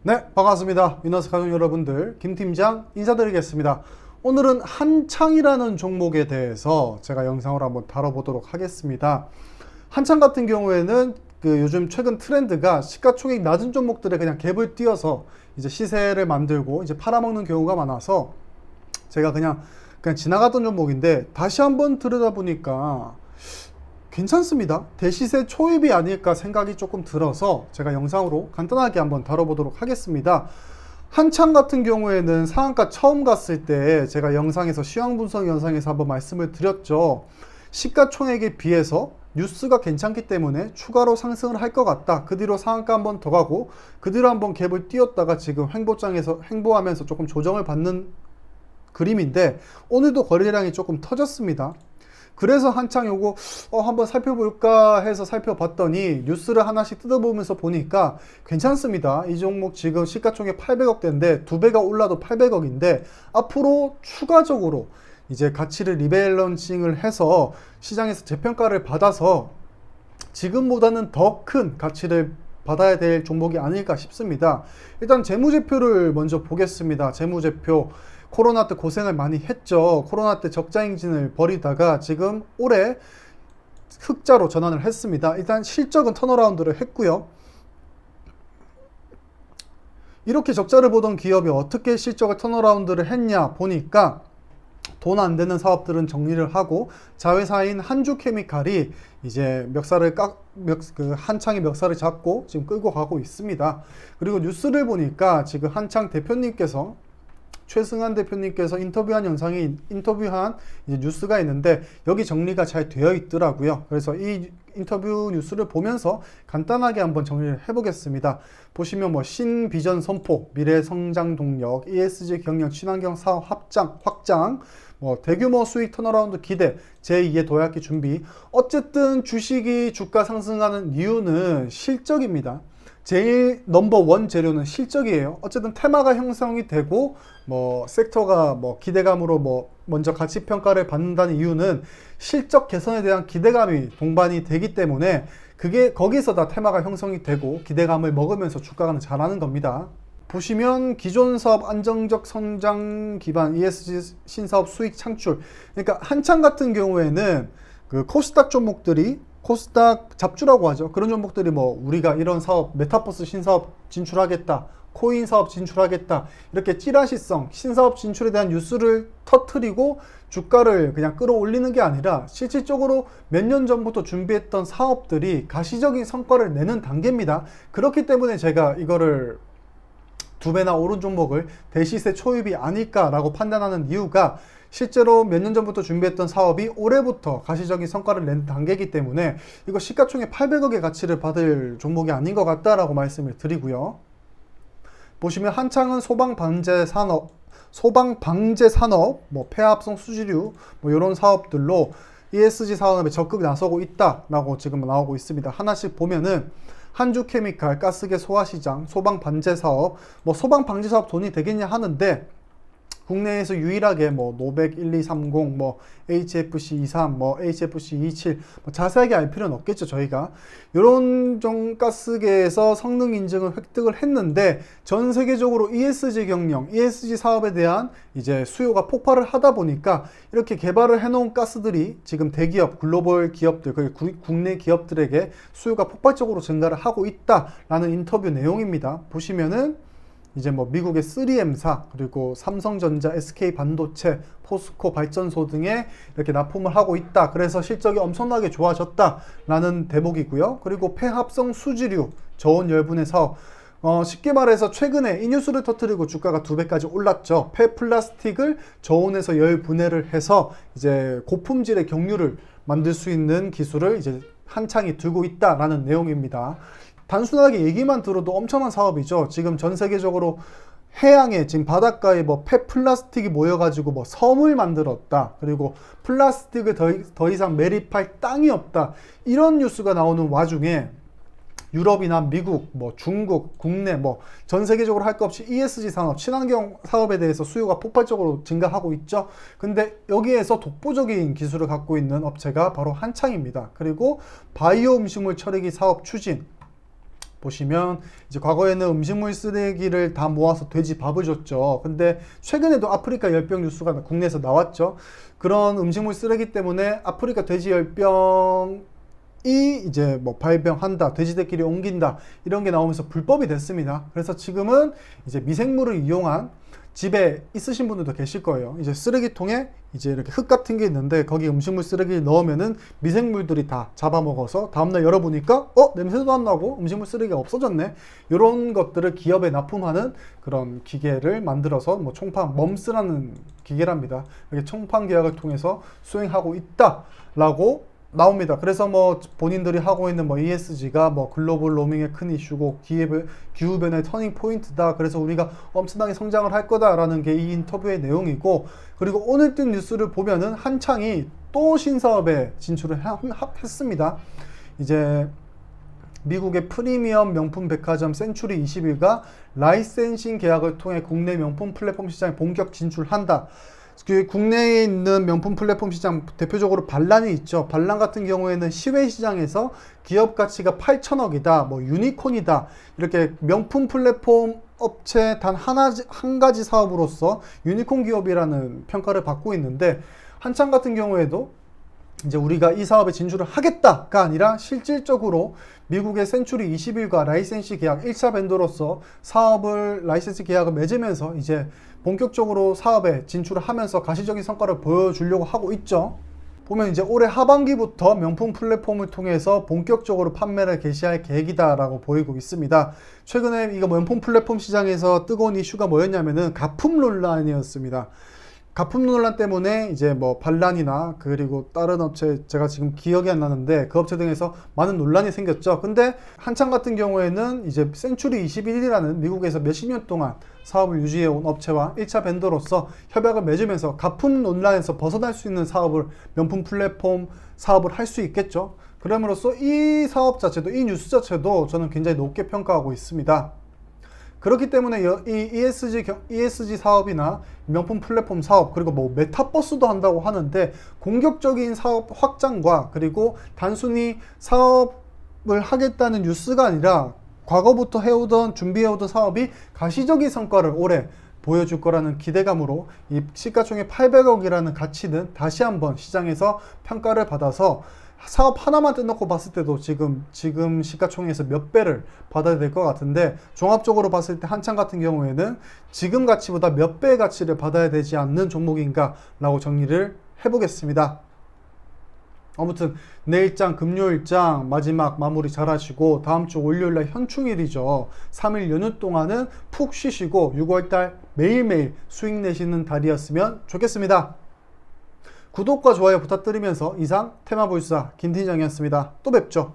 네, 반갑습니다. 위너스 가족 여러분들, 김 팀장 인사드리겠습니다. 오늘은 한창이라는 종목에 대해서 제가 영상으로 한번 다뤄보도록 하겠습니다. 한창 같은 경우에는 요즘 최근 트렌드가 시가총액 낮은 종목들에 그냥 갭을 띄어서 이제 시세를 만들고 이제 팔아먹는 경우가 많아서 제가 그냥 지나갔던 종목인데 다시 한번 들여다보니까 괜찮습니다. 대시세 초입이 아닐까 생각이 조금 들어서 제가 영상으로 간단하게 한번 다뤄보도록 하겠습니다. 한창 같은 경우에는 상한가 처음 갔을 때 제가 영상에서 시황 분석 영상에서 한번 말씀을 드렸죠. 시가총액에 비해서 뉴스가 괜찮기 때문에 추가로 상승을 할 것 같다. 그 뒤로 상한가 한번 더 가고 그 뒤로 한번 갭을 띄웠다가 지금 횡보장에서 횡보하면서 조금 조정을 받는 그림인데 오늘도 거래량이 조금 터졌습니다. 그래서 한창 요거 한번 살펴볼까 해서 살펴봤더니 뉴스를 하나씩 뜯어보면서 보니까 괜찮습니다. 이 종목 지금 시가총액 800억대인데 2배가 올라도 800억인데 앞으로 추가적으로 이제 가치를 리밸런싱을 해서 시장에서 재평가를 받아서 지금보다는 더 큰 가치를 받아야 될 종목이 아닐까 싶습니다. 일단 재무제표를 먼저 보겠습니다. 재무제표. 코로나 때 고생을 많이 했죠. 코로나 때 적자 행진을 벌이다가 지금 올해 흑자로 전환을 했습니다. 일단 실적은 턴어라운드를 했고요. 이렇게 적자를 보던 기업이 어떻게 실적을 턴어라운드를 했냐 보니까 돈 안 되는 사업들은 정리를 하고 자회사인 한주케미칼이 이제 한창의 멱살을 잡고 지금 끌고 가고 있습니다. 그리고 뉴스를 보니까 지금 한창 대표님께서 최승환 대표님께서 인터뷰한 이제 뉴스가 있는데 여기 정리가 잘 되어 있더라고요. 그래서 이 인터뷰 뉴스를 보면서 간단하게 한번 정리를 해보겠습니다. 보시면 신비전 선포, 미래 성장 동력, ESG 경영, 친환경 사업 확장, 대규모 수익 턴어라운드 기대, 제2의 도약기 준비. 어쨌든 주식이 주가 상승하는 이유는 실적입니다. 제일 넘버원 재료는 실적이에요. 어쨌든 테마가 형성이 되고 섹터가 기대감으로 먼저 가치 평가를 받는다는 이유는 실적 개선에 대한 기대감이 동반이 되기 때문에 그게 거기서 다 테마가 형성이 되고 기대감을 먹으면서 주가가 자라는 겁니다. 보시면 기존 사업 안정적 성장 기반 ESG 신사업 수익 창출. 그러니까 한창 같은 경우에는 그 코스닥 종목들이 코스닥 잡주라고 하죠. 그런 종목들이 우리가 이런 사업, 메타버스 신사업 진출하겠다, 코인 사업 진출하겠다, 이렇게 찌라시성 신사업 진출에 대한 뉴스를 터트리고 주가를 그냥 끌어올리는 게 아니라 실질적으로 몇 년 전부터 준비했던 사업들이 가시적인 성과를 내는 단계입니다. 그렇기 때문에 제가 이거를 2배나 오른 종목을 대시세 초입이 아닐까라고 판단하는 이유가 실제로 몇 년 전부터 준비했던 사업이 올해부터 가시적인 성과를 낸 단계이기 때문에 이거 시가총액 800억의 가치를 받을 종목이 아닌 것 같다라고 말씀을 드리고요. 보시면 한창은 소방방제 산업, 폐합성 수지류 이런 사업들로 ESG 사업에 적극 나서고 있다라고 지금 나오고 있습니다. 하나씩 보면은 한주케미칼, 가스계 소화시장, 소방방제 사업, 소방방제 사업 돈이 되겠냐 하는데 국내에서 유일하게 노백 1230, HFC 23, HFC 27 자세하게 알 필요는 없겠죠. 저희가 이런 종 가스계에서 성능 인증을 획득을 했는데 전 세계적으로 ESG 경영, ESG 사업에 대한 이제 수요가 폭발을 하다 보니까 이렇게 개발을 해놓은 가스들이 지금 대기업, 글로벌 기업들, 국내 기업들에게 수요가 폭발적으로 증가를 하고 있다라는 인터뷰 내용입니다. 보시면은 이제 미국의 3M사, 그리고 삼성전자, SK반도체, 포스코 발전소 등에 이렇게 납품을 하고 있다. 그래서 실적이 엄청나게 좋아졌다라는 대목이고요. 그리고 폐합성 수지류, 저온 열분해 사업. 쉽게 말해서 최근에 이 뉴스를 터뜨리고 주가가 2배까지 올랐죠. 폐플라스틱을 저온에서 열분해를 해서 이제 고품질의 경유를 만들 수 있는 기술을 이제 한창이 들고 있다라는 내용입니다. 단순하게 얘기만 들어도 엄청난 사업이죠. 지금 전 세계적으로 해양에 지금 바닷가에 폐플라스틱이 모여가지고 섬을 만들었다. 그리고 플라스틱을 더 이상 매립할 땅이 없다. 이런 뉴스가 나오는 와중에 유럽이나 미국, 중국, 국내, 전 세계적으로 할 것 없이 ESG 산업, 친환경 사업에 대해서 수요가 폭발적으로 증가하고 있죠. 근데 여기에서 독보적인 기술을 갖고 있는 업체가 바로 한창입니다. 그리고 바이오 음식물 처리기 사업 추진, 보시면 이제 과거에는 음식물 쓰레기를 다 모아서 돼지 밥을 줬죠. 근데 최근에도 아프리카 열병 뉴스가 국내에서 나왔죠. 그런 음식물 쓰레기 때문에 아프리카 돼지 열병이 이제 뭐 발병한다, 돼지들끼리 옮긴다 이런 게 나오면서 불법이 됐습니다. 그래서 지금은 이제 미생물을 이용한 집에 있으신 분들도 계실 거예요. 이제 쓰레기통에 이제 이렇게 흙 같은 게 있는데 거기 음식물 쓰레기를 넣으면은 미생물들이 다 잡아먹어서 다음날 열어보니까 냄새도 안 나고 음식물 쓰레기가 없어졌네. 이런 것들을 기업에 납품하는 그런 기계를 만들어서 뭐 총판 멈스라는 기계랍니다. 이렇게 총판 계약을 통해서 수행하고 있다라고 나옵니다. 그래서 뭐 본인들이 하고 있는 뭐 ESG가 뭐 글로벌 로밍의 큰 이슈고 기후변화의 터닝 포인트다. 그래서 우리가 엄청나게 성장을 할 거다라는 게 이 인터뷰의 내용이고, 그리고 오늘 뜬 뉴스를 보면은 한창이 또 신사업에 진출을 했습니다. 이제 미국의 프리미엄 명품 백화점 센츄리 21가 라이센싱 계약을 통해 국내 명품 플랫폼 시장에 본격 진출한다. 그 국내에 있는 명품 플랫폼 시장 대표적으로 발란이 있죠. 발란 같은 경우에는 시외 시장에서 기업 가치가 8천억이다, 뭐 유니콘이다, 이렇게 명품 플랫폼 업체 단 한 가지 사업으로서 유니콘 기업이라는 평가를 받고 있는데, 한창 같은 경우에도 이제 우리가 이 사업에 진출을 하겠다가 아니라 실질적으로 미국의 센츄리 21과 라이센시 계약 1차 벤더로서 사업을 라이센스 계약을 맺으면서 이제 본격적으로 사업에 진출을 하면서 가시적인 성과를 보여주려고 하고 있죠. 보면 이제 올해 하반기부터 명품 플랫폼을 통해서 본격적으로 판매를 개시할 계획이다라고 보이고 있습니다. 최근에 이거 명품 플랫폼 시장에서 뜨거운 이슈가 뭐였냐면은 가품 논란이었습니다. 가품 논란 때문에 이제 뭐 발란이나 그리고 다른 업체, 제가 지금 기억이 안 나는데 그 업체 등에서 많은 논란이 생겼죠. 근데 한창 같은 경우에는 이제 센츄리 21이라는 미국에서 몇십 년 동안 사업을 유지해온 업체와 1차 벤더로서 협약을 맺으면서 가품 논란에서 벗어날 수 있는 사업을, 명품 플랫폼 사업을 할 수 있겠죠. 그럼으로써 이 사업 자체도, 이 뉴스 자체도 저는 굉장히 높게 평가하고 있습니다. 그렇기 때문에 이 ESG 사업이나 명품 플랫폼 사업, 그리고 뭐 메타버스도 한다고 하는데, 공격적인 사업 확장과 그리고 단순히 사업을 하겠다는 뉴스가 아니라 과거부터 준비해오던 사업이 가시적인 성과를 올해 보여줄 거라는 기대감으로 이 시가총액 800억이라는 가치는 다시 한번 시장에서 평가를 받아서 사업 하나만 떼놓고 봤을 때도 지금 시가총액에서 몇 배를 받아야 될 것 같은데, 종합적으로 봤을 때 한창 같은 경우에는 지금 가치보다 몇 배의 가치를 받아야 되지 않는 종목인가 라고 정리를 해보겠습니다. 아무튼 내일장, 금요일장 마지막 마무리 잘 하시고, 다음주 월요일날 현충일이죠. 3일 연휴 동안은 푹 쉬시고 6월달 매일매일 수익 내시는 달이었으면 좋겠습니다. 구독과 좋아요 부탁드리면서 이상 테마볼사 김팀장이었습니다. 또 뵙죠.